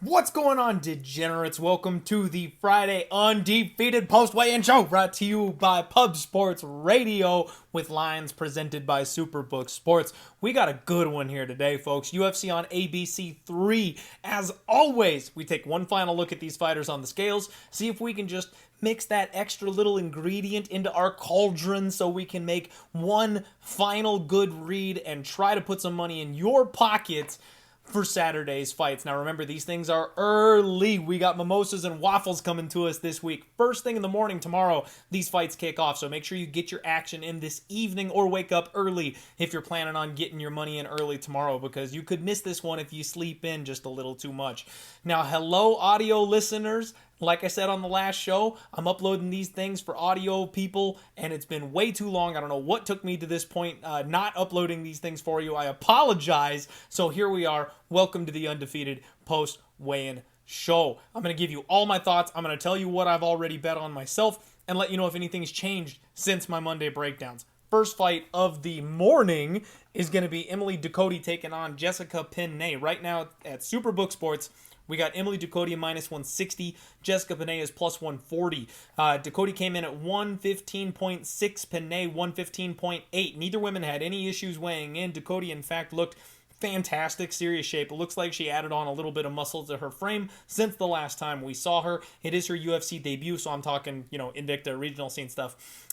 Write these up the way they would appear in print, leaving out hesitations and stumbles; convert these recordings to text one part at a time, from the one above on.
What's going on, degenerates? Welcome to the Friday Undefeated Post-Weigh-In Show, brought to you by Pub Sports Radio, with lines presented by Superbook Sports. We got a good one here today, folks. UFC on ABC 3. As always, we take one final look at these fighters on the scales, see if we can just mix that extra little ingredient into our cauldron so we can make one final good read and try to put some money in your pockets for Saturday's fights. Now remember, these things are early. We got mimosas and waffles coming to us this week. First thing in the morning tomorrow, these fights kick off. So make sure you get your action in this evening or wake up early if you're planning on getting your money in early tomorrow, because you could miss this one if you sleep in just a little too much. Now, hello, audio listeners. Like I said on the last show, I'm uploading these things for audio people, and it's been way too long. I don't know what took me to this point, not uploading these things for you. I apologize. So here we are. Welcome to the Undefeated Post-Weigh-In Show. I'm going to give you all my thoughts. I'm going to tell you what I've already bet on myself and let you know if anything's changed since my Monday breakdowns. First fight of the morning is going to be Emily Ducote taking on Jessica Penne. Right now at Superbook Sports, we got Emily Ducote minus 160. Jessica Penne is plus 140. Ducote came in at 115.6. Penne 115.8. Neither women had any issues weighing in. Ducote, in fact, looked fantastic, serious shape. It looks like she added on a little bit of muscle to her frame since the last time we saw her. It is her UFC debut, so I'm talking, Invicta, regional scene stuff.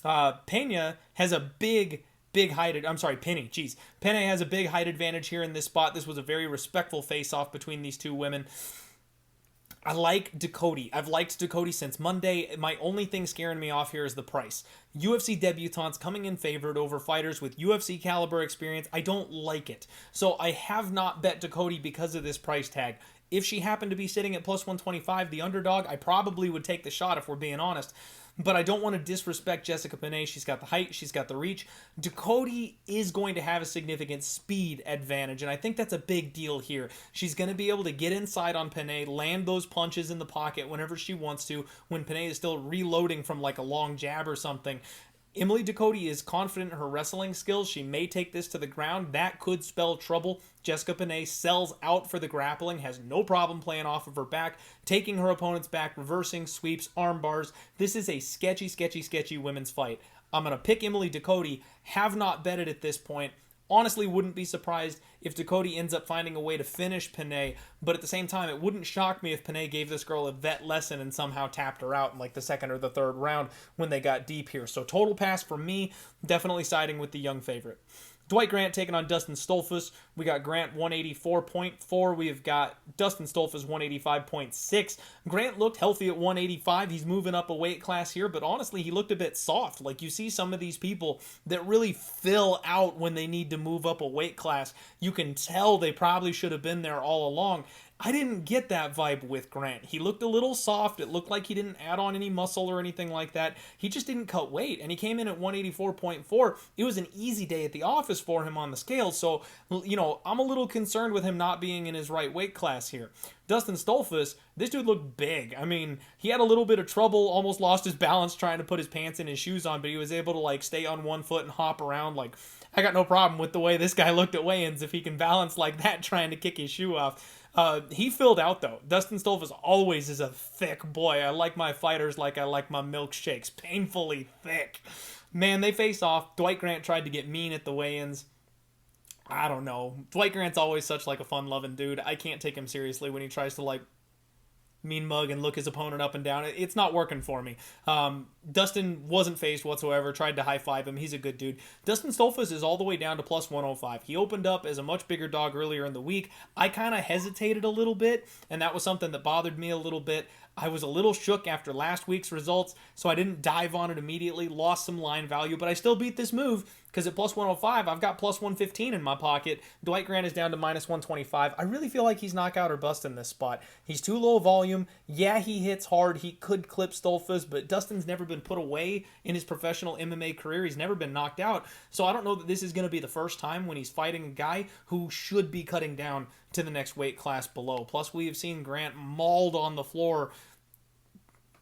Penne has a big height. Penne. Penne has a big height advantage here in this spot. This was a very respectful face-off between these two women. I like Ducote. I've liked Ducote since Monday. My only thing scaring me off here is the price. UFC debutantes coming in favored over fighters with UFC caliber experience. I don't like it. So I have not bet Ducote because of this price tag. If she happened to be sitting at plus 125, the underdog, I probably would take the shot if we're being honest. But I don't want to disrespect Jessica Penne. She's got the height. She's got the reach. Ducote is going to have a significant speed advantage, and I think that's a big deal here. She's going to be able to get inside on Penne, land those punches in the pocket whenever she wants to, when Penne is still reloading from like a long jab or something. Emily Ducote is confident in her wrestling skills. She may take this to the ground. That could spell trouble. Jessica Penne sells out for the grappling, has no problem playing off of her back, taking her opponent's back, reversing, sweeps, arm bars. This is a sketchy women's fight. I'm going to pick Emily Ducote. Have not betted at this point. Honestly, wouldn't be surprised if Ducote ends up finding a way to finish Penne, but at the same time, it wouldn't shock me if Penne gave this girl a vet lesson and somehow tapped her out in like the second or the third round when they got deep here. So total pass for me, definitely siding with the young favorite. Dwight Grant taking on Dustin Stoltzfus. We got Grant 184.4. We have got Dustin Stoltzfus 185.6. Grant looked healthy at 185. He's moving up a weight class here, but honestly, he looked a bit soft. Like, you see some of these people that really fill out when they need to move up a weight class. You can tell they probably should have been there all along. I didn't get that vibe with Grant. He looked a little soft. It looked like he didn't add on any muscle or anything like that. He just didn't cut weight, and he came in at 184.4. It was an easy day at the office for him on the scale, so, I'm a little concerned with him not being in his right weight class here. Dustin Stoltzfus, this dude looked big. I mean, he had a little bit of trouble, almost lost his balance trying to put his pants in his shoes on, but he was able to, stay on one foot and hop around. I got no problem with the way this guy looked at weigh-ins if he can balance like that trying to kick his shoe off. He filled out, though. Dustin Stoltzfus always is a thick boy. I like my fighters like I like my milkshakes. Painfully thick. Man, they face off. Dwight Grant tried to get mean at the weigh-ins. I don't know. Dwight Grant's always such a fun-loving dude. I can't take him seriously when he tries to mean mug and look his opponent up and down. It's not working for me. Dustin wasn't phased whatsoever, tried to high-five him. He's a good dude. Dustin Stoltzfus is all the way down to plus 105. He opened up as a much bigger dog earlier in the week. I kind of hesitated a little bit, and that was something that bothered me a little bit. I was a little shook after last week's results, so I didn't dive on it immediately, lost some line value, but I still beat this move, because at plus 105, I've got plus 115 in my pocket. Dwight Grant is down to minus 125. I really feel like he's knockout or bust in this spot. He's too low volume. Yeah, he hits hard. He could clip Stoltzfus, but Dustin's never been put away in his professional MMA career. He's never been knocked out, so I don't know that this is going to be the first time when he's fighting a guy who should be cutting down to the next weight class below. Plus, we have seen Grant mauled on the floor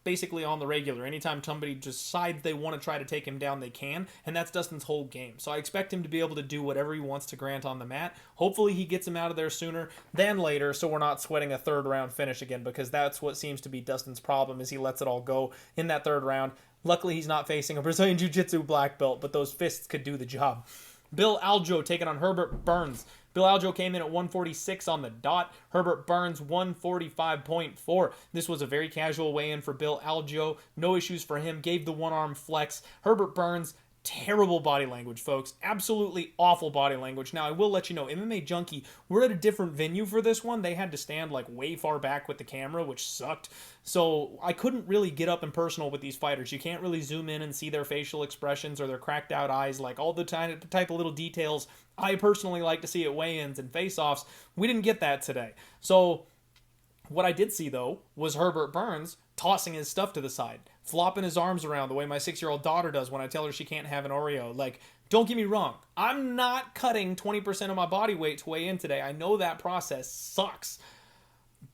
basically on the regular. Anytime somebody decides they want to try to take him down, they can, and that's Dustin's whole game. So I expect him to be able to do whatever he wants to Grant on the mat. Hopefully he gets him out of there sooner than later, so we're not sweating a third round finish again, because that's what seems to be Dustin's problem, is he lets it all go in that third round. Luckily he's not facing a Brazilian Jiu-Jitsu black belt, but those fists could do the job. Bill Algeo taking on Herbert Burns. Bill Algeo came in at 146 on the dot. Herbert Burns 145.4. This was a very casual weigh-in for Bill Algeo. No issues for him. Gave the one-arm flex. Herbert Burns, terrible body language, folks. Absolutely awful body language. Now, I will let you know, MMA Junkie, we're at a different venue for this one. They had to stand like way far back with the camera, which sucked. So I couldn't really get up and personal with these fighters. You can't really zoom in and see their facial expressions or their cracked out eyes, like all the type of little details I personally like to see at weigh-ins and face-offs. We didn't get that today. So what I did see, though, was Herbert Burns tossing his stuff to the side, flopping his arms around the way my 6-year-old daughter does when I tell her she can't have an Oreo. Like, don't get me wrong, I'm not cutting 20% of my body weight to weigh in today. I know that process sucks.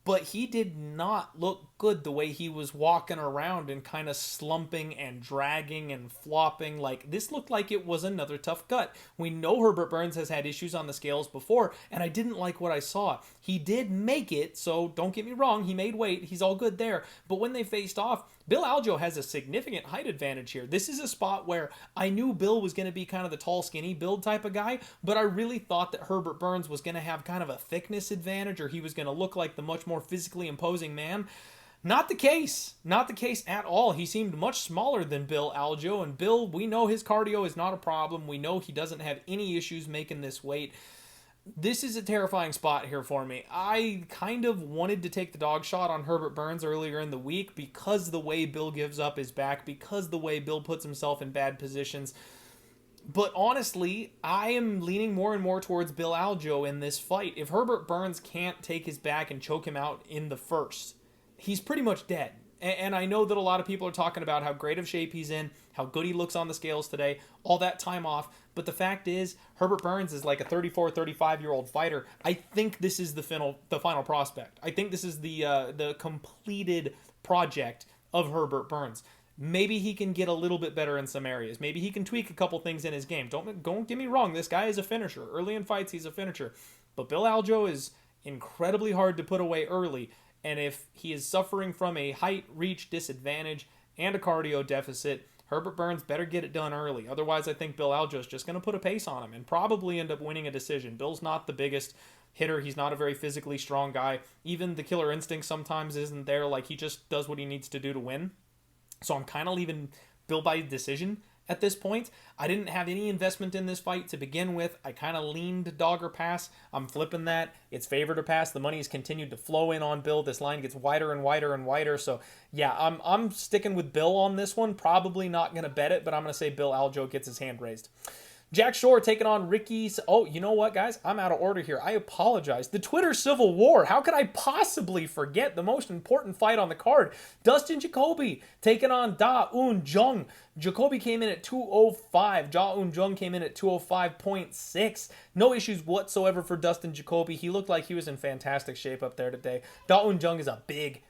But he did not look good the way he was walking around and kind of slumping and dragging and flopping. Like, this looked like it was another tough gut. We know Herbert Burns has had issues on the scales before, and I didn't like what I saw. He did make it, so don't get me wrong, he made weight. He's all good there. But when they faced off, Bill Algeo has a significant height advantage here. This is a spot where I knew Bill was going to be kind of the tall, skinny build type of guy, but I really thought that Herbert Burns was going to have kind of a thickness advantage, or he was going to look like the much more physically imposing man. Not the case. Not the case at all. He seemed much smaller than Bill Algeo, and Bill, we know his cardio is not a problem. We know he doesn't have any issues making this weight. This is a terrifying spot here for me. I kind of wanted to take the dog shot on Herbert Burns earlier in the week because the way Bill gives up his back, because the way Bill puts himself in bad positions. But honestly, I am leaning more and more towards Bill Algeo in this fight. If Herbert Burns can't take his back and choke him out in the first, he's pretty much dead. And I know that a lot of people are talking about how great of shape he's in, how good he looks on the scales today, all that time off. But the fact is, Herbert Burns is like a 34, 35-year-old fighter. I think this is the final prospect. I think this is the completed project of Herbert Burns. Maybe he can get a little bit better in some areas. Maybe he can tweak a couple things in his game. Don't get me wrong, this guy is a finisher. Early in fights, he's a finisher. But Bill Algeo is incredibly hard to put away early. And if he is suffering from a height, reach disadvantage and a cardio deficit, Herbert Burns better get it done early. Otherwise, I think Bill Algeo is just going to put a pace on him and probably end up winning a decision. Bill's not the biggest hitter. He's not a very physically strong guy. Even the killer instinct sometimes isn't there. Like, he just does what he needs to do to win. So I'm kind of leaving Bill by decision at this point. I didn't have any investment in this fight to begin with. I kind of leaned dog or pass. I'm flipping that. It's favored or pass. The money has continued to flow in on Bill. This line gets wider and wider and wider. So yeah, I'm sticking with Bill on this one. Probably not going to bet it, but I'm going to say Bill Algeo gets his hand raised. Jack Shore taking on Ricky's... Oh, you know what, guys? I'm out of order here. I apologize. The Twitter Civil War. How could I possibly forget the most important fight on the card? Dustin Jacoby taking on Da Un Jung. Jacoby came in at 205. Da Un Jung came in at 205.6. No issues whatsoever for Dustin Jacoby. He looked like he was in fantastic shape up there today. Da Un Jung is a big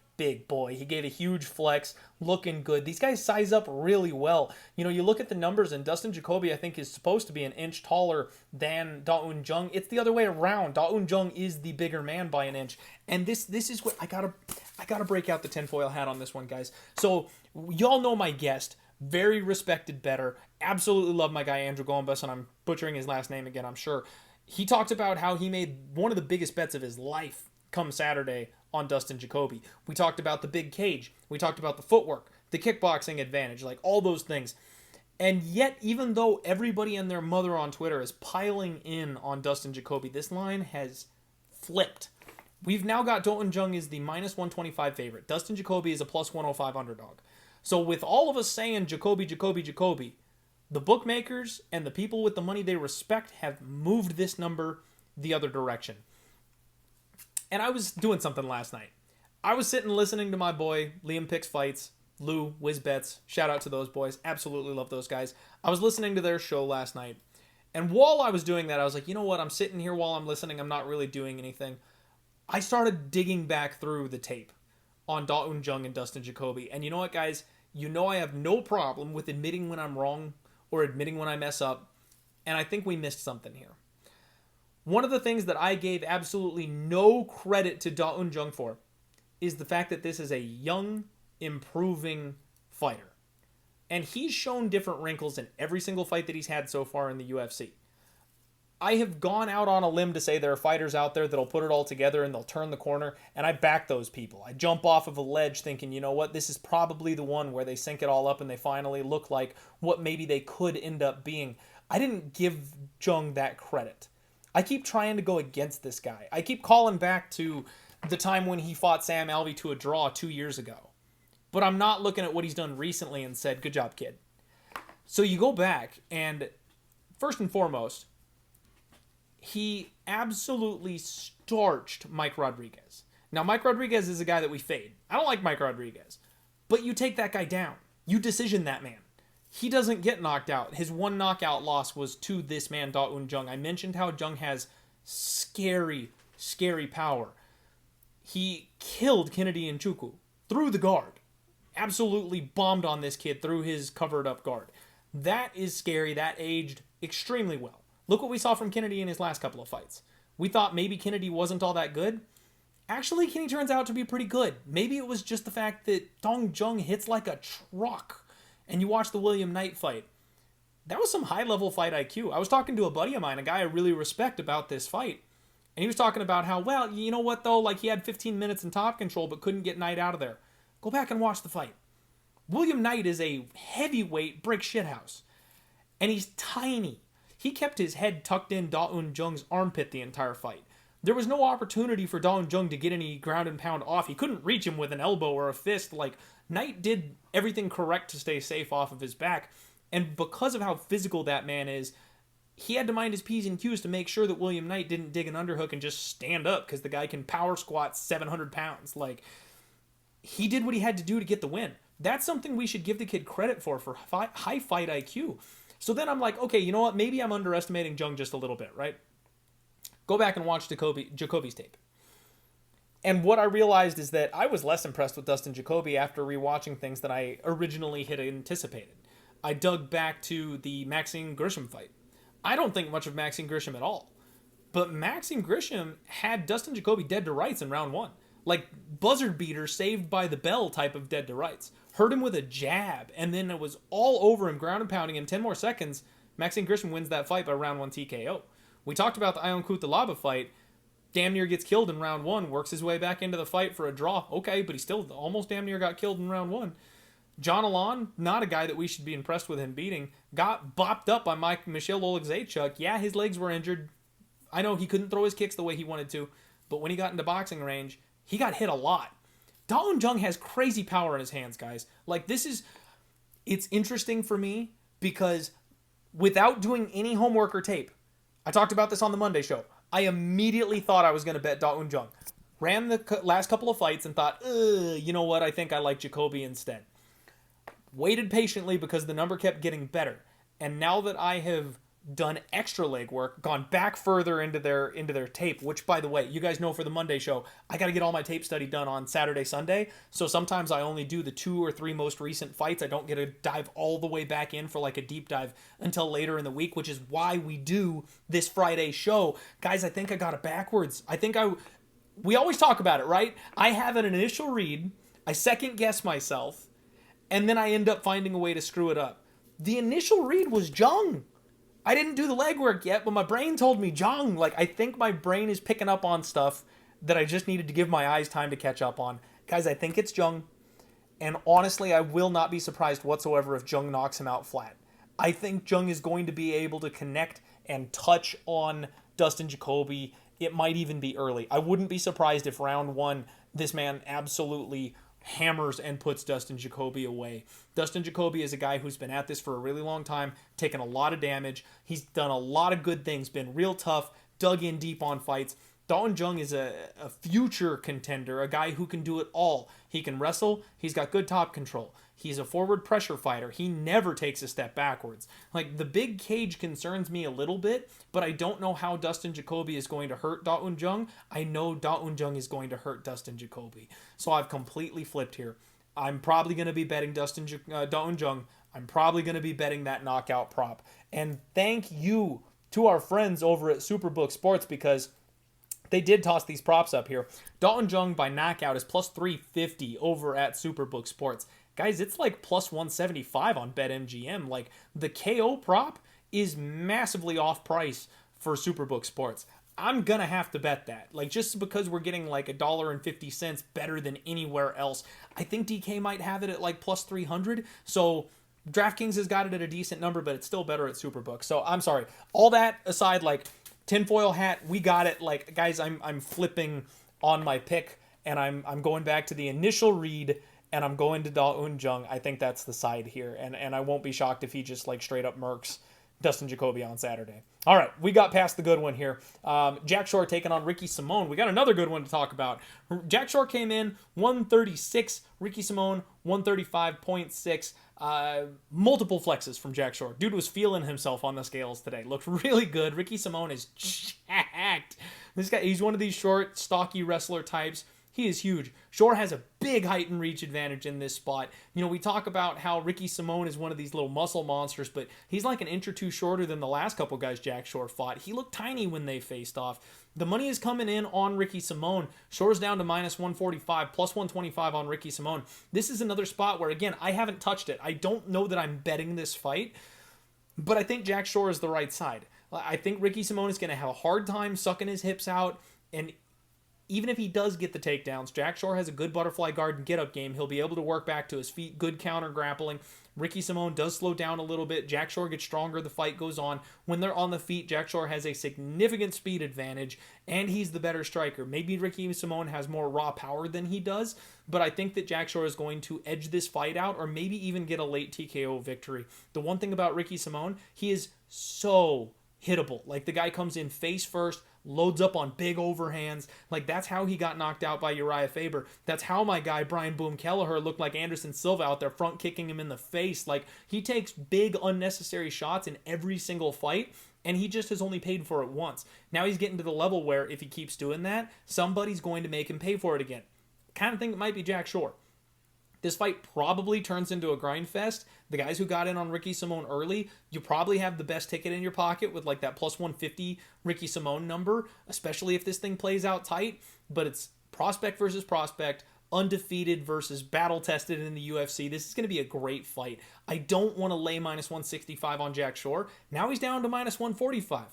boy. He gave a huge flex, looking good. These guys size up really well. You know, you look at the numbers, and Dustin Jacoby, I think, is supposed to be an inch taller than Da Un Jung. It's the other way around. Da Un Jung is the bigger man by an inch. And this is what I gotta break out the tinfoil hat on this one, guys. So y'all know my guest, very respected bettor. Absolutely love my guy Andrew Gombas, and I'm butchering his last name again, I'm sure. He talked about how he made one of the biggest bets of his life come Saturday on Dustin Jacoby. We talked about the big cage. We talked about the footwork, the kickboxing advantage, like all those things. And yet, even though everybody and their mother on Twitter is piling in on Dustin Jacoby, this line has flipped. We've now got Da Un Jung is the minus 125 favorite. Dustin Jacoby is a plus 105 underdog. So with all of us saying Jacoby, the bookmakers and the people with the money they respect have moved this number the other direction. And I was doing something last night. I was sitting listening to my boy, Liam Picks Fights, Lou, WizBets. Shout out to those boys. Absolutely love those guys. I was listening to their show last night. And while I was doing that, I was like, you know what? I'm sitting here while I'm listening. I'm not really doing anything. I started digging back through the tape on Da Un Jung and Dustin Jacoby. And you know what, guys? You know I have no problem with admitting when I'm wrong or admitting when I mess up. And I think we missed something here. One of the things that I gave absolutely no credit to Da Un Jung for is the fact that this is a young, improving fighter. And he's shown different wrinkles in every single fight that he's had so far in the UFC. I have gone out on a limb to say there are fighters out there that'll put it all together and they'll turn the corner, and I back those people. I jump off of a ledge thinking, you know what, this is probably the one where they sync it all up and they finally look like what maybe they could end up being. I didn't give Jung that credit. I keep trying to go against this guy. I keep calling back to the time when he fought Sam Alvey to a draw 2 years ago. But I'm not looking at what he's done recently and said, good job, kid. So you go back, and first and foremost, he absolutely starched Mike Rodríguez. Now, Mike Rodríguez is a guy that we fade. I don't like Mike Rodríguez. But you take that guy down. You decision that man. He doesn't get knocked out. His one knockout loss was to this man, Da Un Jung. I mentioned how Jung has scary, scary power. He killed Kennedy Nchukwu through the guard. Absolutely bombed on this kid through his covered up guard. That is scary. That aged extremely well. Look what we saw from Kennedy in his last couple of fights. We thought maybe Kennedy wasn't all that good. Actually, Kennedy turns out to be pretty good. Maybe it was just the fact that Dong Jung hits like a truck. And you watch the William Knight fight. That was some high-level fight IQ. I was talking to a buddy of mine, a guy I really respect, about this fight. And he was talking about how, well, you know what, though? Like, he had 15 minutes in top control but couldn't get Knight out of there. Go back and watch the fight. William Knight is a heavyweight brick shithouse. And he's tiny. He kept his head tucked in Da Un Jung's armpit the entire fight. There was no opportunity for Da Un Jung to get any ground and pound off. He couldn't reach him with an elbow or a fist. Like, Knight did everything correct to stay safe off of his back. And because of how physical that man is, he had to mind his P's and Q's to make sure that William Knight didn't dig an underhook and just stand up, because the guy can power squat 700 pounds. Like, he did what he had to do to get the win. That's something we should give the kid credit for high fight IQ. So then I'm like, okay, you know what? Maybe I'm underestimating Jung just a little bit, right? Go back and watch Jacoby's tape. And what I realized is that I was less impressed with Dustin Jacoby after rewatching things that I originally had anticipated. I dug back to the Maxine Grisham fight. I don't think much of Maxine Grisham at all. But Maxine Grisham had Dustin Jacoby dead to rights in round one. Like, buzzard beater, saved by the bell type of dead to rights. Hurt him with a jab, and then it was all over him, ground and pounding. In 10 more seconds, Maxine Grisham wins that fight by round one TKO. We talked about the Ion Kutalaba fight. Damn near gets killed in round one, works his way back into the fight for a draw. Okay, but he still almost damn near got killed in round one. John Alon, not a guy that we should be impressed with him beating, got bopped up by Michel Olegzaychuk. Yeah, his legs were injured. I know he couldn't throw his kicks the way he wanted to, but when he got into boxing range, he got hit a lot. Da Un Jung has crazy power in his hands, guys. Like, it's interesting for me because without doing any homework or tape, I talked about this on the Monday show, I immediately thought I was going to bet Da Un Jung. Ran the last couple of fights and thought, you know what, I think I like Jacoby instead. Waited patiently because the number kept getting better. And now that I have done extra legwork, gone back further into their tape, which, by the way, you guys know for the Monday show, I got to get all my tape study done on Saturday, Sunday. So sometimes I only do the 2 or 3 most recent fights. I don't get to dive all the way back in for like a deep dive until later in the week, which is why we do this Friday show. Guys, I think I got it backwards. We always talk about it, right? I have an initial read, I second guess myself, and then I end up finding a way to screw it up. The initial read was Jung. I didn't do the legwork yet, but my brain told me Jung. Like, I think my brain is picking up on stuff that I just needed to give my eyes time to catch up on. Guys, I think it's Jung. And honestly, I will not be surprised whatsoever if Jung knocks him out flat. I think Jung is going to be able to connect and touch on Dustin Jacoby. It might even be early. I wouldn't be surprised if round one, this man absolutely hammers and puts Dustin Jacoby away. Dustin Jacoby is a guy who's been at this for a really long time, taken a lot of damage. He's done a lot of good things, been real tough, dug in deep on fights. Daun Jung is a future contender, a guy who can do it all. He can wrestle. He's got good top control. He's a forward pressure fighter. He never takes a step backwards. Like, the big cage concerns me a little bit, but I don't know how Dustin Jacoby is going to hurt Daun Jung. I know Daun Jung is going to hurt Dustin Jacoby. So I've completely flipped here. I'm probably going to be betting Daun Jung. I'm probably going to be betting that knockout prop. And thank you to our friends over at Superbook Sports, because they did toss these props up here. Daun Jung by knockout is plus 350 over at Superbook Sports. Guys, it's like plus 175 on BetMGM. Like, the KO prop is massively off price for Superbook Sports. I'm going to have to bet that. Like, just because we're getting like $1.50 better than anywhere else. I think DK might have it at like plus 300. So DraftKings has got it at a decent number, but it's still better at Superbook. So I'm sorry. All that aside, like, tinfoil hat, we got it. Like, guys, I'm flipping on my pick, and I'm going back to the initial read, and I'm going to Daun Jung. I think that's the side here, and I won't be shocked if he just like straight up murks Dustin Jacoby on Saturday. All right, we got past the good one here. Jack Shore taking on Ricky Simón. We got another good one to talk about. Jack Shore came in 136, Ricky Simón 135.6. Multiple flexes from Jack Shore. Dude was feeling himself on the scales today. Looked really good. Ricky Simón is jacked. This guy, he's one of these short, stocky wrestler types. He is huge. Shore has a big height and reach advantage in this spot. You know, we talk about how Ricky Simón is one of these little muscle monsters, but he's like an inch or two shorter than the last couple guys Jack Shore fought. He looked tiny when they faced off. The money is coming in on Ricky Simón. Shore's down to minus 145, plus 125 on Ricky Simón. This is another spot where, again, I haven't touched it. I don't know that I'm betting this fight, but I think Jack Shore is the right side. I think Ricky Simón is going to have a hard time sucking his hips out, and even if he does get the takedowns, Jack Shore has a good butterfly guard and get-up game. He'll be able to work back to his feet, good counter grappling. Ricky Simón does slow down a little bit. Jack Shore gets stronger. The fight goes on. When they're on the feet, Jack Shore has a significant speed advantage, and he's the better striker. Maybe Ricky Simón has more raw power than he does, but I think that Jack Shore is going to edge this fight out, or maybe even get a late TKO victory. The one thing about Ricky Simón, he is so hittable. Like, the guy comes in face first, loads up on big overhands. Like, that's how he got knocked out by Uriah Faber. That's how my guy Brian Boom Kelleher looked like Anderson Silva out there front kicking him in the face. Like, he takes big unnecessary shots in every single fight, and he just has only paid for it once. Now he's getting to the level where if he keeps doing that, somebody's going to make him pay for it again. Kind of think it might be Jack Shore. This fight probably turns into a grind fest. The guys who got in on Ricky Simón early, you probably have the best ticket in your pocket with like that plus 150 Ricky Simón number, especially if this thing plays out tight. But it's prospect versus prospect, undefeated versus battle tested in the UFC. This is going to be a great fight. I don't want to lay minus 165 on Jack Shore. Now he's down to minus 145.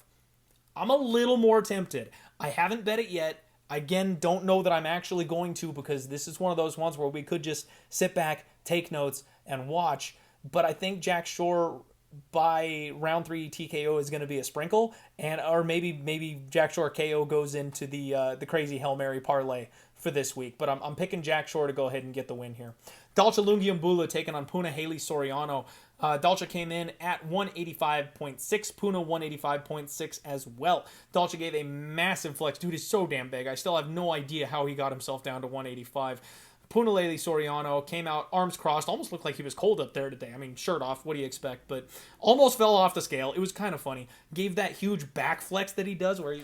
I'm a little more tempted. I haven't bet it yet. Again, don't know that I'm actually going to, because this is one of those ones where we could just sit back, take notes, and watch. But I think Jack Shore by round 3 TKO is going to be a sprinkle, and or maybe Jack Shore KO goes into the crazy Hail Mary parlay for this week. But I'm picking Jack Shore to go ahead and get the win here. Dalcha Lungiambula taking on Punahele Soriano. Dalcha came in at 185.6, Puna 185.6 as well. Dalcha gave a massive flex. Dude is so damn big. I still have no idea how he got himself down to 185. Punahele Soriano came out, arms crossed, almost looked like he was cold up there today. I mean, shirt off, what do you expect? But almost fell off the scale. It was kind of funny. Gave that huge back flex that he does where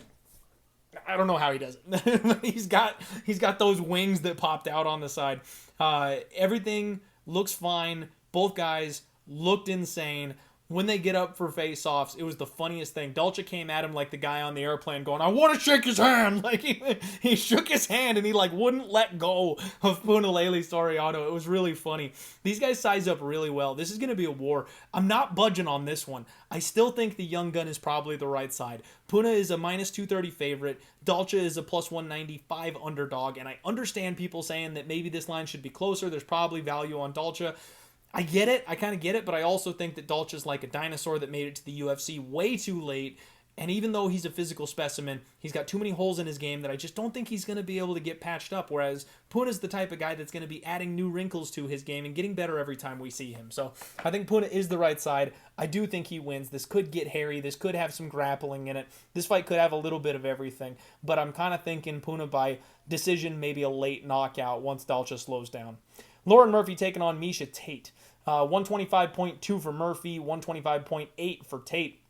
I don't know how he does it. he's got those wings that popped out on the side. Everything looks fine. Both guys looked insane. When they get up for face-offs, it was the funniest thing. Dalcha came at him like the guy on the airplane going, I want to shake his hand. Like, he shook his hand and he like wouldn't let go of Punahele Soriano. It was really funny. These guys size up really well. This is going to be a war. I'm not budging on this one. I still think the young gun is probably the right side. Puna is a minus 230 favorite. Dalcha is a plus 195 underdog. And I understand people saying that maybe this line should be closer. There's probably value on Dalcha. I get it. I kind of get it, but I also think that Dalcha's like a dinosaur that made it to the UFC way too late. And even though he's a physical specimen, he's got too many holes in his game that I just don't think he's going to be able to get patched up. Whereas Puna's the type of guy that's going to be adding new wrinkles to his game and getting better every time we see him. So I think Puna is the right side. I do think he wins. This could get hairy. This could have some grappling in it. This fight could have a little bit of everything. But I'm kind of thinking Puna by decision, maybe a late knockout once Dalcha slows down. Lauren Murphy taking on Miesha Tate. 125.2 for Murphy, 125.8 for Tate.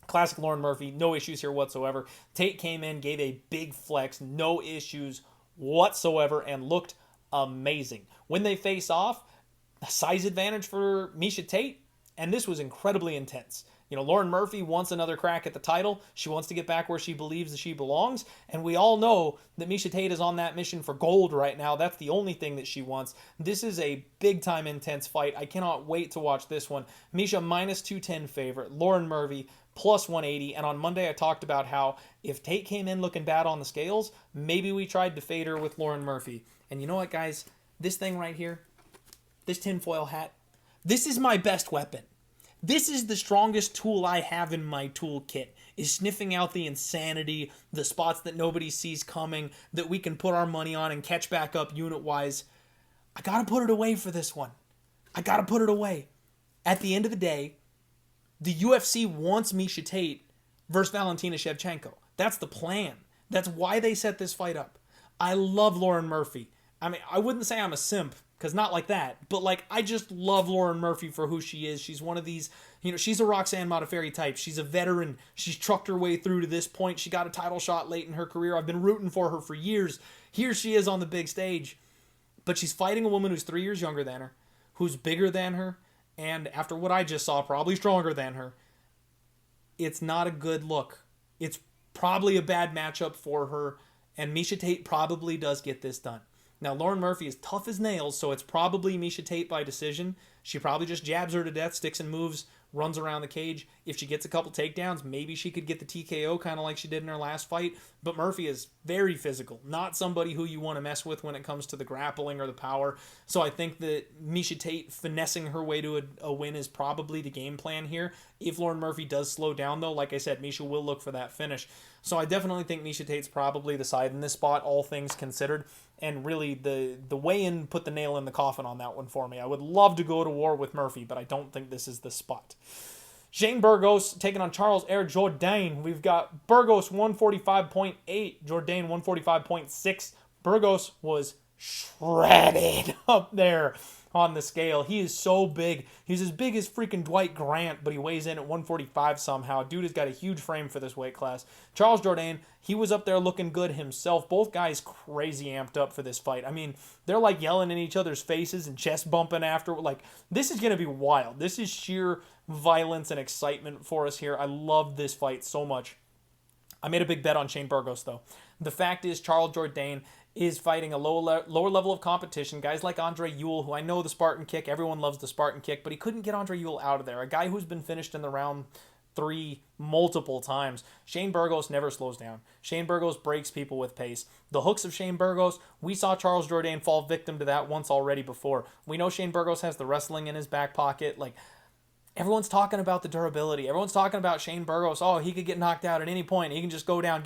Classic Lauren Murphy, no issues here whatsoever. Tate came in, gave a big flex, no issues whatsoever, and looked amazing. When they face off, a size advantage for Miesha Tate, and this was incredibly intense. You know, Lauren Murphy wants another crack at the title. She wants to get back where she believes that she belongs, and we all know that Miesha Tate is on that mission for gold right now. That's the only thing that she wants. This is a big-time intense fight. I cannot wait to watch this one. Miesha minus 210 favorite. Lauren Murphy plus 180, and on Monday I talked about how if Tate came in looking bad on the scales, maybe we tried to fade her with Lauren Murphy. And you know what, guys? This thing right here, this tinfoil hat, this is my best weapon. This is the strongest tool I have in my toolkit, is sniffing out the insanity, the spots that nobody sees coming, that we can put our money on and catch back up unit-wise. I gotta put it away for this one. I gotta put it away. At the end of the day, the UFC wants Miesha Tate versus Valentina Shevchenko. That's the plan. That's why they set this fight up. I love Lauren Murphy. I mean, I wouldn't say I'm a simp, because not like that. But, like, I just love Lauren Murphy for who she is. She's one of these, you know, she's a Roxanne Modafferi type. She's a veteran. She's trucked her way through to this point. She got a title shot late in her career. I've been rooting for her for years. Here she is on the big stage. But she's fighting a woman who's 3 years younger than her, who's bigger than her, and after what I just saw, probably stronger than her. It's not a good look. It's probably a bad matchup for her, and Miesha Tate probably does get this done. Now, Lauren Murphy is tough as nails, so it's probably Miesha Tate by decision. She probably just jabs her to death, sticks and moves, runs around the cage. If she gets a couple takedowns, maybe she could get the TKO, kind of like she did in her last fight. But Murphy is very physical, not somebody who you want to mess with when it comes to the grappling or the power. So I think that Miesha Tate finessing her way to a win is probably the game plan here. If Lauren Murphy does slow down, though, like I said, Miesha will look for that finish. So I definitely think Miesha Tate's probably the side in this spot, all things considered. And really, the weigh-in put the nail in the coffin on that one for me. I would love to go to war with Murphy, but I don't think this is the spot. Shane Burgos taking on Charles Jourdain. We've got Burgos 145.8, Jourdain 145.6. Burgos was shredded up there on the scale. He is so big. He's as big as freaking Dwight Grant, but he weighs in at 145 somehow. Dude has got a huge frame for this weight class. Charles Jourdain, he was up there looking good himself. Both guys crazy amped up for this fight. I mean, they're like yelling in each other's faces and chest bumping after. Like, this is going to be wild. This is sheer violence and excitement for us here. I love this fight so much. I made a big bet on Shane Burgos, though. The fact is, Charles Jourdain is fighting a lower level of competition. Guys like Andre Ewell, who I know the Spartan kick, everyone loves the Spartan kick, but he couldn't get Andre Ewell out of there. A guy who's been finished in the round 3 multiple times. Shane Burgos never slows down. Shane Burgos breaks people with pace. The hooks of Shane Burgos, we saw Charles Jourdain fall victim to that once already before. We know Shane Burgos has the wrestling in his back pocket. Like, everyone's talking about the durability. Everyone's talking about Shane Burgos. Oh, he could get knocked out at any point. He can just go down.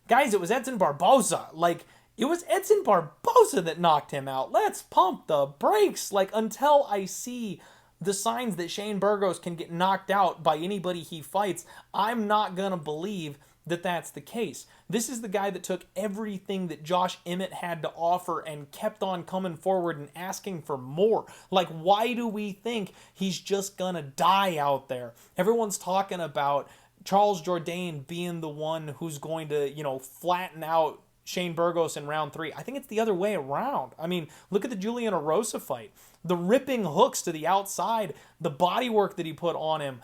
Guys, it was Edson Barboza. Like, it was Edson Barboza that knocked him out. Let's pump the brakes. Like, until I see the signs that Shane Burgos can get knocked out by anybody he fights, I'm not going to believe that that's the case. This is the guy that took everything that Josh Emmett had to offer and kept on coming forward and asking for more. Like, why do we think he's just going to die out there? Everyone's talking about Charles Jourdain being the one who's going to, flatten out Shane Burgos in round 3. I think it's the other way around. I mean, look at the Julian Erosa fight. The ripping hooks to the outside, the body work that he put on him.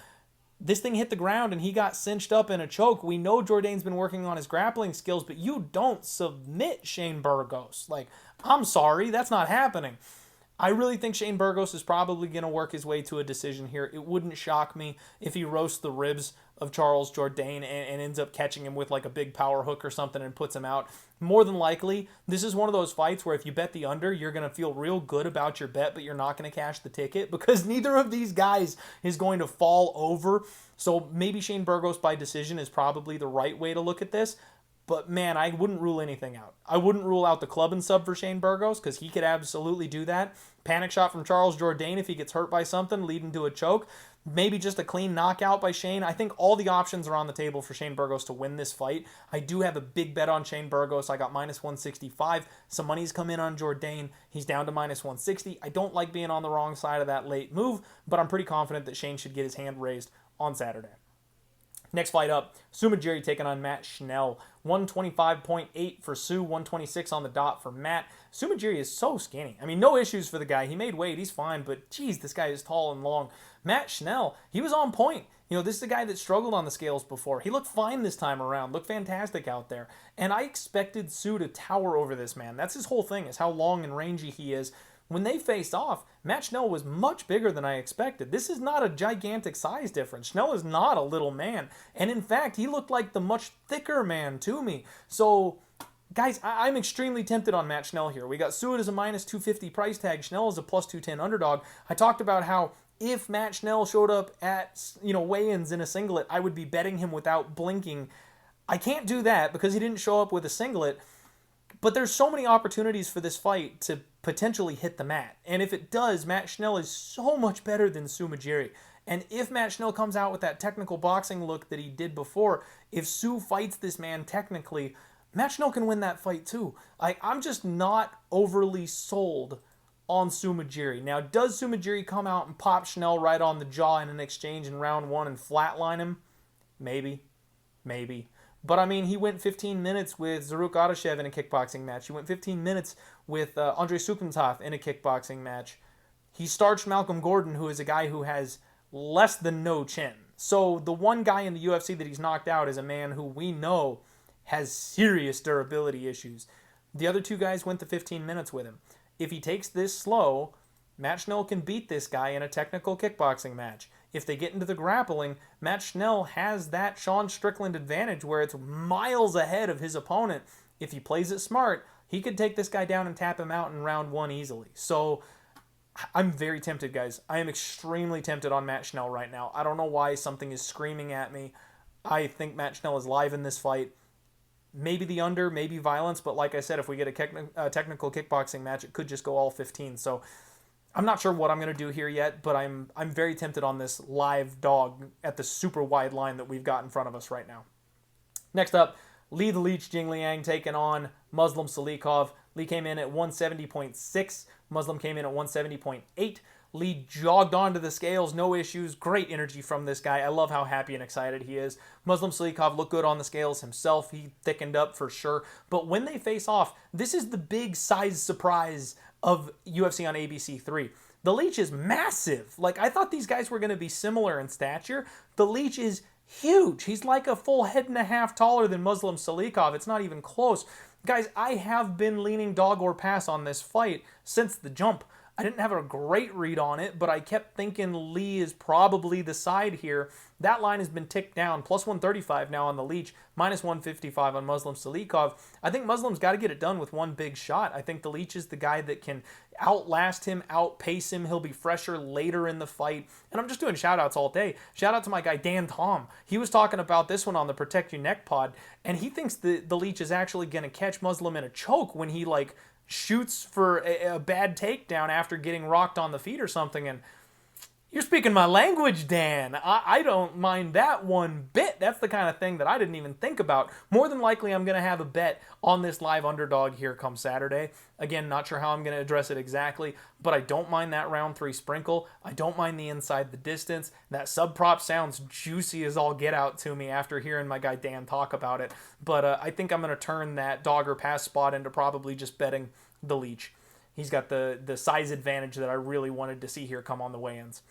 This thing hit the ground and he got cinched up in a choke. We know Jourdain's been working on his grappling skills, but you don't submit Shane Burgos. Like, I'm sorry, that's not happening. I really think Shane Burgos is probably going to work his way to a decision here. It wouldn't shock me if he roasts the ribs of Charles Jourdain and ends up catching him with like a big power hook or something and puts him out. More than likely, this is one of those fights where if you bet the under, you're going to feel real good about your bet, but you're not going to cash the ticket because neither of these guys is going to fall over. So maybe Shane Burgos by decision is probably the right way to look at this. But man, I wouldn't rule anything out. I wouldn't rule out the club and sub for Shane Burgos because he could absolutely do that. Panic shot from Charles Jourdain if he gets hurt by something, leading to a choke. Maybe just a clean knockout by Shane. I think all the options are on the table for Shane Burgos to win this fight. I do have a big bet on Shane Burgos. I got minus 165. Some money's come in on Jourdain. He's down to minus 160. I don't like being on the wrong side of that late move, but I'm pretty confident that Shane should get his hand raised on Saturday. Next fight up, Mudaerji taking on Matt Schnell. 125.8 for Sue, 126 on the dot for Matt. Mudaerji is so skinny. I mean, no issues for the guy. He made weight. He's fine, but geez, this guy is tall and long. Matt Schnell, he was on point. You know, this is a guy that struggled on the scales before. He looked fine this time around. Looked fantastic out there. And I expected Sue to tower over this man. That's his whole thing, is how long and rangy he is. When they faced off, Matt Schnell was much bigger than I expected. This is not a gigantic size difference. Schnell is not a little man. And in fact, he looked like the much thicker man to me. So, guys, I'm extremely tempted on Matt Schnell here. We got Sue as a minus 250 price tag. Schnell is a plus 210 underdog. I talked about how if Matt Schnell showed up at, weigh-ins in a singlet, I would be betting him without blinking. I can't do that because he didn't show up with a singlet. But there's so many opportunities for this fight to potentially hit the mat. And if it does, Matt Schnell is so much better than Mudaerji. And if Matt Schnell comes out with that technical boxing look that he did before, if Sue fights this man technically, Matt Schnell can win that fight too. I'm just not overly sold on Mudaerji. Now, does Mudaerji come out and pop Schnell right on the jaw in an exchange in round one and flatline him? Maybe. But, I mean, he went 15 minutes with Zaruk Adashev in a kickboxing match. He went 15 minutes with Andrei Sukhintov in a kickboxing match. He starched Malcolm Gordon, who is a guy who has less than no chin. So the one guy in the UFC that he's knocked out is a man who we know has serious durability issues. The other two guys went the 15 minutes with him. If he takes this slow, Matt Schnell can beat this guy in a technical kickboxing match. If they get into the grappling, Matt Schnell has that Sean Strickland advantage where it's miles ahead of his opponent. If he plays it smart, he could take this guy down and tap him out in round one easily. So I'm very tempted, guys. I am extremely tempted on Matt Schnell right now. I don't know why something is screaming at me. I think Matt Schnell is live in this fight. Maybe the under, maybe violence, but like I said, if we get a technical kickboxing match, it could just go all 15. So I'm not sure what I'm going to do here yet, but I'm very tempted on this live dog at the super wide line that we've got in front of us right now. Next up, Lee the Leech Jingliang taking on Muslim Salikhov. Lee came in at 170.6. Muslim came in at 170.8. Lee jogged onto the scales, no issues. Great energy from this guy. I love how happy and excited he is. Muslim Salikhov looked good on the scales himself. He thickened up for sure. But when they face off, this is the big size surprise of UFC on ABC 3. The Leech is massive. Like, I thought these guys were going to be similar in stature. The Leech is huge. He's like a full head and a half taller than Muslim Salikhov. It's not even close. Guys, I have been leaning dog or pass on this fight since the jump. I didn't have a great read on it, but I kept thinking Lee is probably the side here. That line has been ticked down, plus 135 now on the Leech, minus 155 on Muslim Salikhov. I think Muslim's got to get it done with one big shot. I think the Leech is the guy that can outlast him, outpace him. He'll be fresher later in the fight. And I'm just doing shout-outs all day. Shout out to my guy Dan Tom. He was talking about this one on the Protect Your Neck pod, and he thinks the Leech is actually going to catch Muslim in a choke when he, shoots for a bad takedown after getting rocked on the feet or something. And you're speaking my language, Dan. I don't mind that one bit. That's the kind of thing that I didn't even think about. More than likely, I'm going to have a bet on this live underdog here come Saturday. Again, not sure how I'm going to address it exactly, but I don't mind that round 3 sprinkle. I don't mind the inside the distance. That sub prop sounds juicy as all get out to me after hearing my guy Dan talk about it. But I think I'm going to turn that dog or pass spot into probably just betting the Leech. He's got the size advantage that I really wanted to see here come on the weigh-ins.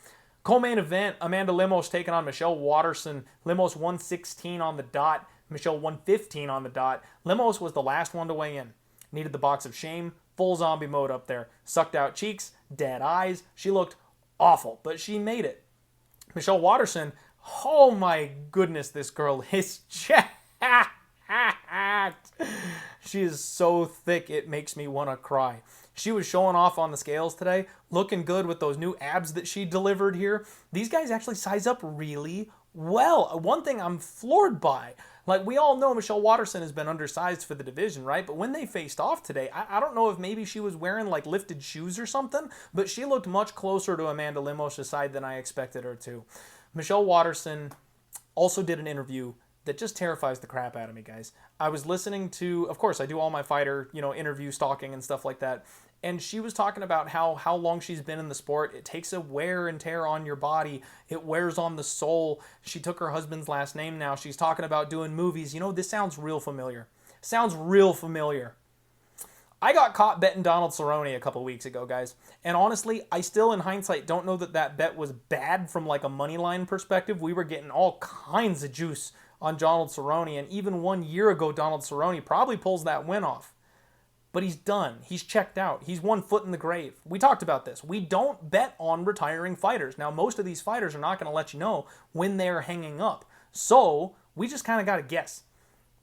Co-main event, Amanda Lemos taking on Michelle Waterson. Lemos 116 on the dot, Michelle 115 on the dot. Lemos was the last one to weigh in. Needed the box of shame, full zombie mode up there. Sucked out cheeks, dead eyes. She looked awful, but she made it. Michelle Waterson, oh my goodness, this girl is jacked. She is so thick, it makes me want to cry. She was showing off on the scales today, looking good with those new abs that she delivered here. These guys actually size up really well. One thing I'm floored by, like we all know Michelle Waterson has been undersized for the division, right? But when they faced off today, I don't know if maybe she was wearing like lifted shoes or something, but she looked much closer to Amanda Lemos' side than I expected her to. Michelle Waterson also did an interview that just terrifies the crap out of me, guys. I was listening to, of course, I do all my fighter, interview stalking and stuff like that. And she was talking about how long she's been in the sport. It takes a wear and tear on your body. It wears on the soul. She took her husband's last name now. She's talking about doing movies. This sounds real familiar. Sounds real familiar. I got caught betting Donald Cerrone a couple weeks ago, guys. And honestly, I still, in hindsight, don't know that bet was bad from like a money line perspective. We were getting all kinds of juice on Donald Cerrone. And even 1 year ago, Donald Cerrone probably pulls that win off. But he's done. He's checked out. He's 1 foot in the grave. We talked about this. We don't bet on retiring fighters. Now, most of these fighters are not going to let you know when they're hanging up. So, we just kind of got to guess.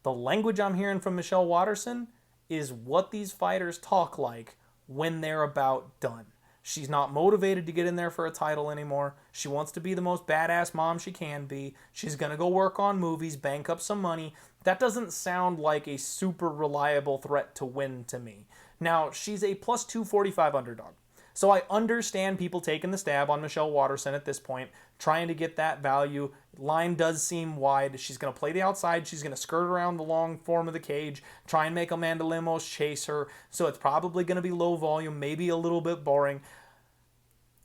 The language I'm hearing from Michelle Waterson is what these fighters talk like when they're about done. She's not motivated to get in there for a title anymore. She wants to be the most badass mom she can be. She's going to go work on movies, bank up some money. That doesn't sound like a super reliable threat to win to me. Now, she's a plus 245 underdog. So I understand people taking the stab on Michelle Waterson at this point, trying to get that value. Line does seem wide. She's going to play the outside. She's going to skirt around the long form of the cage, try and make Amanda Lemos chase her. So it's probably going to be low volume, maybe a little bit boring.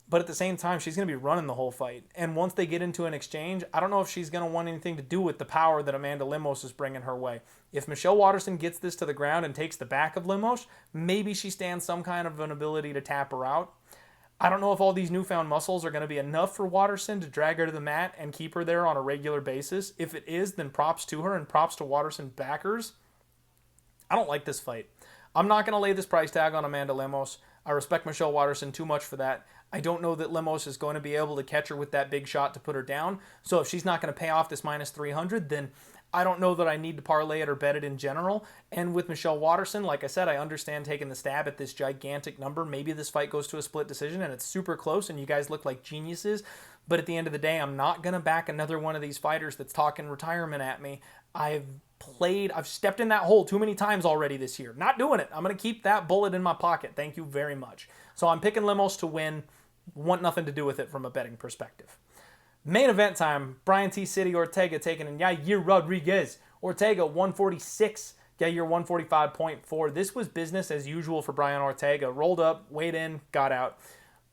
But at the same time, she's going to be running the whole fight. And once they get into an exchange, I don't know if she's going to want anything to do with the power that Amanda Lemos is bringing her way. If Michelle Waterson gets this to the ground and takes the back of Lemos, maybe she stands some kind of an ability to tap her out. I don't know if all these newfound muscles are going to be enough for Waterson to drag her to the mat and keep her there on a regular basis. If it is, then props to her and props to Waterson backers. I don't like this fight. I'm not going to lay this price tag on Amanda Lemos. I respect Michelle Waterson too much for that. I don't know that Lemos is going to be able to catch her with that big shot to put her down. So if she's not going to pay off this minus 300, then I don't know that I need to parlay it or bet it in general. And with Michelle Waterson, like I said, I understand taking the stab at this gigantic number. Maybe this fight goes to a split decision and it's super close and you guys look like geniuses. But at the end of the day, I'm not going to back another one of these fighters that's talking retirement at me. I've stepped in that hole too many times already this year. Not doing it. I'm going to keep that bullet in my pocket. Thank you very much. So I'm picking Lemos to win. Want nothing to do with it from a betting perspective. Main event time. Brian T. City Ortega taking in Yair Rodríguez. Ortega 146. Yair 145.4. This was business as usual for Brian Ortega. Rolled up, weighed in, got out.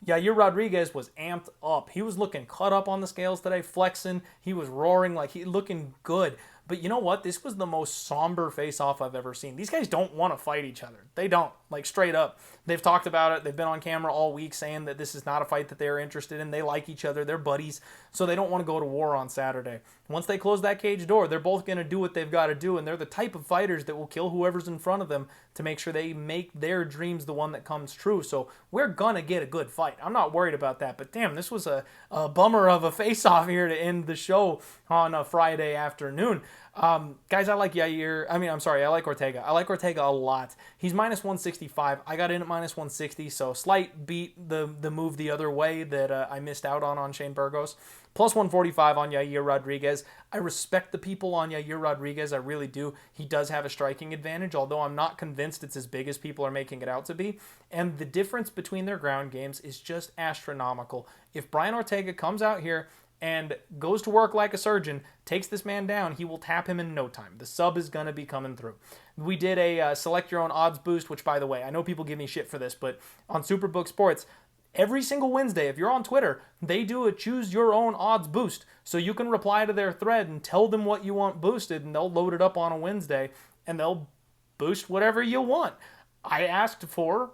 Yair Rodríguez was amped up. He was looking cut up on the scales today, flexing. He was roaring, like he looking good. But you know what? This was the most somber face-off I've ever seen. These guys don't want to fight each other. They don't. Like, straight up. They've talked about it. They've been on camera all week saying that this is not a fight that they're interested in. They like each other. They're buddies. So they don't want to go to war on Saturday. Once they close that cage door, they're both going to do what they've got to do. And they're the type of fighters that will kill whoever's in front of them to make sure they make their dreams the one that comes true. So we're going to get a good fight. I'm not worried about that. But damn, this was a bummer of a face-off here to end the show on a Friday afternoon. Guys, I like I like Ortega. I like Ortega a lot. He's minus 165. I got in at minus 160, so slight beat the move the other way that I missed out on Shane Burgos. Plus 145 on Yair Rodríguez. I respect the people on Yair Rodríguez. I really do. He does have a striking advantage, although I'm not convinced it's as big as people are making it out to be. And the difference between their ground games is just astronomical. If Brian Ortega comes out here and goes to work like a surgeon, takes this man down, he will tap him in no time. The sub is going to be coming through. We did a select your own odds boost, which, by the way, I know people give me shit for this, but on Superbook Sports, every single Wednesday, if you're on Twitter, they do a choose your own odds boost. So you can reply to their thread and tell them what you want boosted, and they'll load it up on a Wednesday, and they'll boost whatever you want. I asked for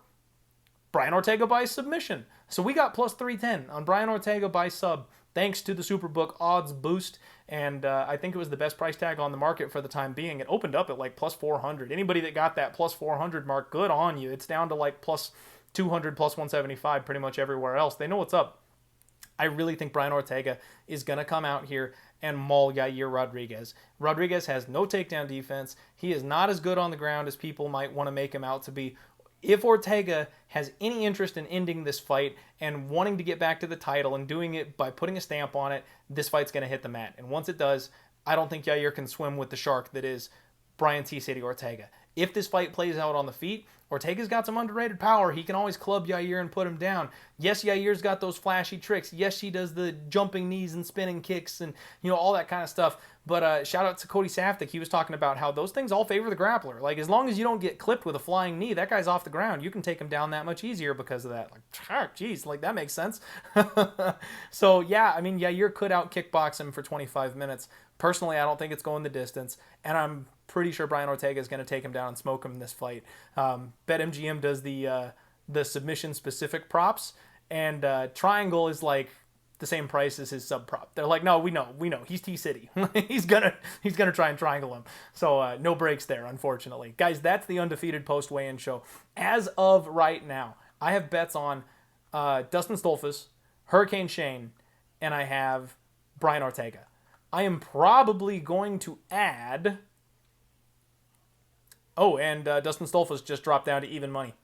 Brian Ortega by submission. So we got plus 310 on Brian Ortega by sub. thanks to the Superbook odds boost. And I think it was the best price tag on the market for the time being. It opened up at like plus 400. Anybody that got that plus 400 mark, good on you. It's down to like plus 200, plus 175 pretty much everywhere else. They know what's up. I really think Brian Ortega is going to come out here and maul Yair Rodríguez. Rodríguez has no takedown defense. He is not as good on the ground as people might want to make him out to be. If Ortega has any interest in ending this fight and wanting to get back to the title and doing it by putting a stamp on it, this fight's going to hit the mat. And once it does, I don't think Yair can swim with the shark that is Brian T. City Ortega. If this fight plays out on the feet, Ortega's got some underrated power. He can always club Yair and put him down. Yes, Yair's got those flashy tricks. Yes, he does the jumping knees and spinning kicks and, all that kind of stuff. But shout out to Cody Safdie. He was talking about how those things all favor the grappler. Like, as long as you don't get clipped with a flying knee, that guy's off the ground. You can take him down that much easier because of that. Like, geez, like that makes sense. So, yeah, I mean, Yair could out kickbox him for 25 minutes. Personally, I don't think it's going the distance. And I'm pretty sure Brian Ortega is going to take him down and smoke him in this fight. BetMGM does the submission specific props, and Triangle is like the same price as his sub prop. They're like, no, we know, he's T City. he's gonna try and triangle him. So no breaks there, unfortunately, guys. That's the Undefeated post weigh-in show. As of right now, I have bets on Dustin Stoltzfus, Hurricane Shane, and I have Brian Ortega. I am probably going to add. Oh, and Dustin Stoltzfus just dropped down to even money.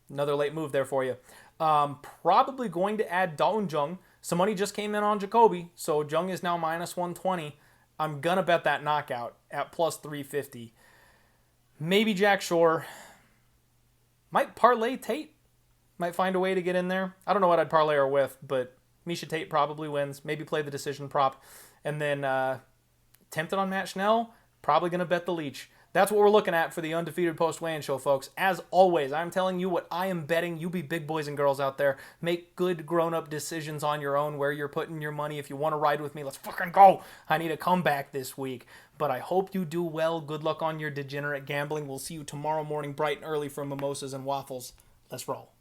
Another late move there for you. Probably going to add Jung. Some money just came in on Jacoby, so Jung is now minus 120. I'm going to bet that knockout at plus 350. Maybe Jack Shore. Might parlay Tate. Might find a way to get in there. I don't know what I'd parlay her with, but Miesha Tate probably wins. Maybe play the decision prop. And then tempted on Matt Schnell. Probably going to bet the leech. That's what we're looking at for the Undefeated Post Weigh-In Show, folks. As always, I'm telling you what I am betting. You be big boys and girls out there. Make good grown-up decisions on your own where you're putting your money. If you want to ride with me, let's fucking go. I need a comeback this week. But I hope you do well. Good luck on your degenerate gambling. We'll see you tomorrow morning bright and early for mimosas and waffles. Let's roll.